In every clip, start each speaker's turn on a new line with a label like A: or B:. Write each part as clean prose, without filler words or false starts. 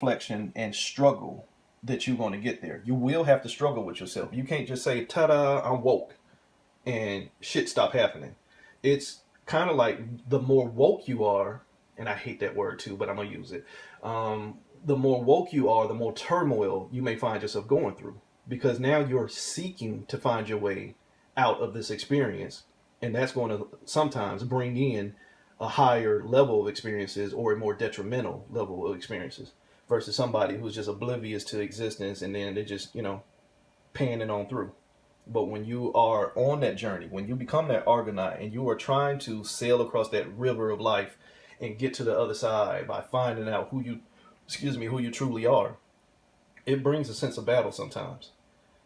A: reflection and struggle that you're going to get there. You will have to struggle with yourself. You can't just say, ta-da, I'm woke, and shit stop happening. It's kind of like the more woke you are, and I hate that word too, but I'm going to use it. The more woke you are, the more turmoil you may find yourself going through. Because now you're seeking to find your way out of this experience. And that's going to sometimes bring in a higher level of experiences or a more detrimental level of experiences versus somebody who's just oblivious to existence and then they just, panning on through. But when you are on that journey, when you become that Argonaut and you are trying to sail across that river of life and get to the other side by finding out who you truly are, it brings a sense of battle sometimes.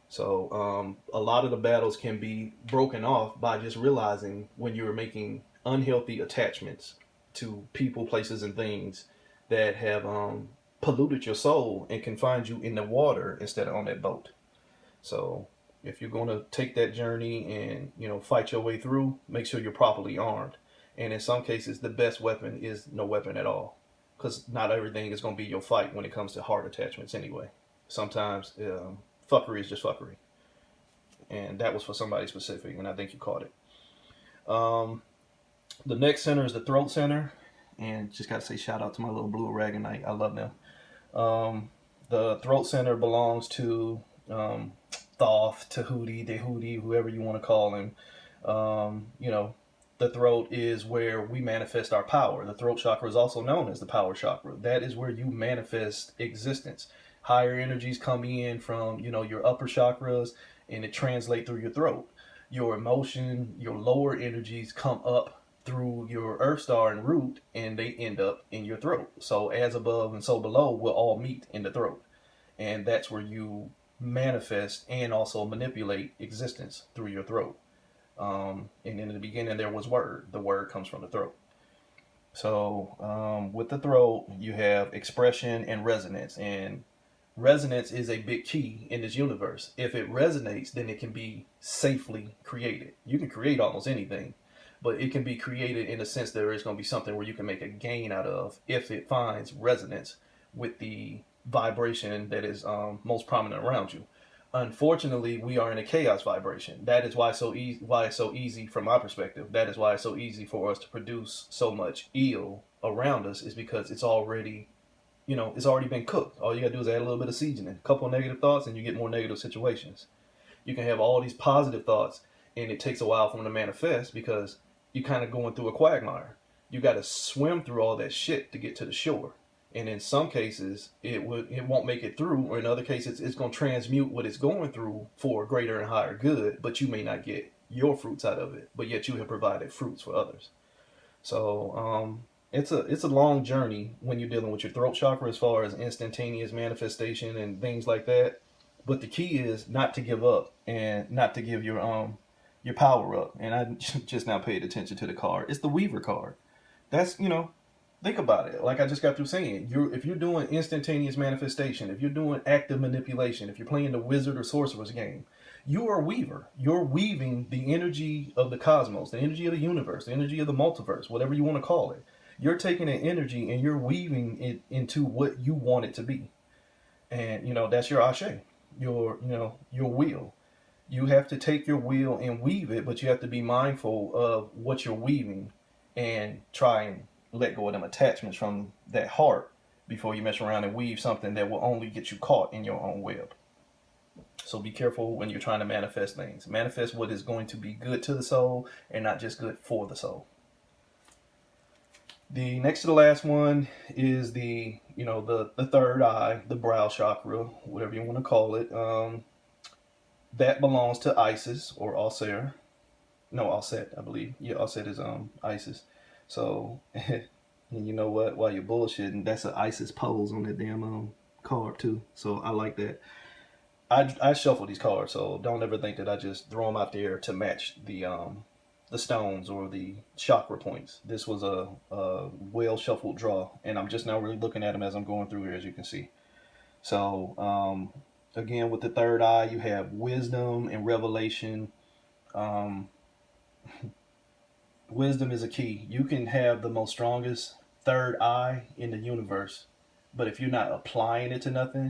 A: So a lot of the battles can be broken off by just realizing when you're making unhealthy attachments to people, places, and things that have polluted your soul and can find you in the water instead of on that boat. So if you're going to take that journey and fight your way through, make sure you're properly armed. And in some cases, the best weapon is no weapon at all, because not everything is going to be your fight when it comes to heart attachments anyway. Sometimes fuckery is just fuckery, and that was for somebody specific, and I think you caught it. Um, the next center is the throat center, and just got to say shout out to my little blue aragonite. I love them. The throat center belongs to Thoth, Tahuti, Dehuti, whoever you want to call him. The throat is where we manifest our power. The throat chakra is also known as the power chakra. That is where you manifest existence. Higher energies come in from, your upper chakras and it translates through your throat. Your emotion, your lower energies come up through your earth star and root and they end up in your throat. So as above and so below will all meet in the throat. And that's where you manifest and also manipulate existence through your throat. And in the beginning, there was word. The word comes from the throat. So with the throat, you have expression and resonance. And resonance is a big key in this universe. If it resonates, then it can be safely created. You can create almost anything, but it can be created in a sense that there is going to be something where you can make a gain out of if it finds resonance with the vibration that is most prominent around you. Unfortunately, we are in a chaos vibration. That is why why it's so easy from my perspective. That is why it's so easy for us to produce so much ill around us, is because it's already been cooked. All you gotta do is add a little bit of seasoning, a couple of negative thoughts, and you get more negative situations. You can have all these positive thoughts, and it takes a while for them to manifest because you're kind of going through a quagmire. You got to swim through all that shit to get to the shore. And in some cases, it won't make it through, or in other cases, it's going to transmute what it's going through for a greater and higher good, but you may not get your fruits out of it, but yet you have provided fruits for others. So it's a long journey when you're dealing with your throat chakra as far as instantaneous manifestation and things like that. But the key is not to give up and not to give your power up. And I just now paid attention to the card. It's the Weaver card. That's think about it. Like I just got through saying, if you're doing instantaneous manifestation, if you're doing active manipulation, if you're playing the wizard or sorcerer's game, you are a weaver. You're weaving the energy of the cosmos, the energy of the universe, the energy of the multiverse, whatever you want to call it. You're taking that energy and you're weaving it into what you want it to be. And that's your ashe, your will. You have to take your wheel and weave it, but you have to be mindful of what you're weaving and try and let go of them attachments from that heart before you mess around and weave something that will only get you caught in your own web. So be careful when you're trying to manifest things. Manifest what is going to be good to the soul and not just good for the soul. The next to the last one is the third eye, the brow chakra, whatever you want to call it. That belongs to Isis or Alser. No, Alset, I believe. Yeah, Alset is Isis. So, and you know what? While you're bullshitting, that's an Isis pose on that damn card too. So I like that. I shuffle these cards, so don't ever think that I just throw them out there to match the stones or the chakra points. This was a well shuffled draw, and I'm just now really looking at them as I'm going through here, as you can see. So again, with the third eye, you have wisdom and revelation. Um, Wisdom is a key. You can have the most strongest third eye in the universe, But if you're not applying it to nothing,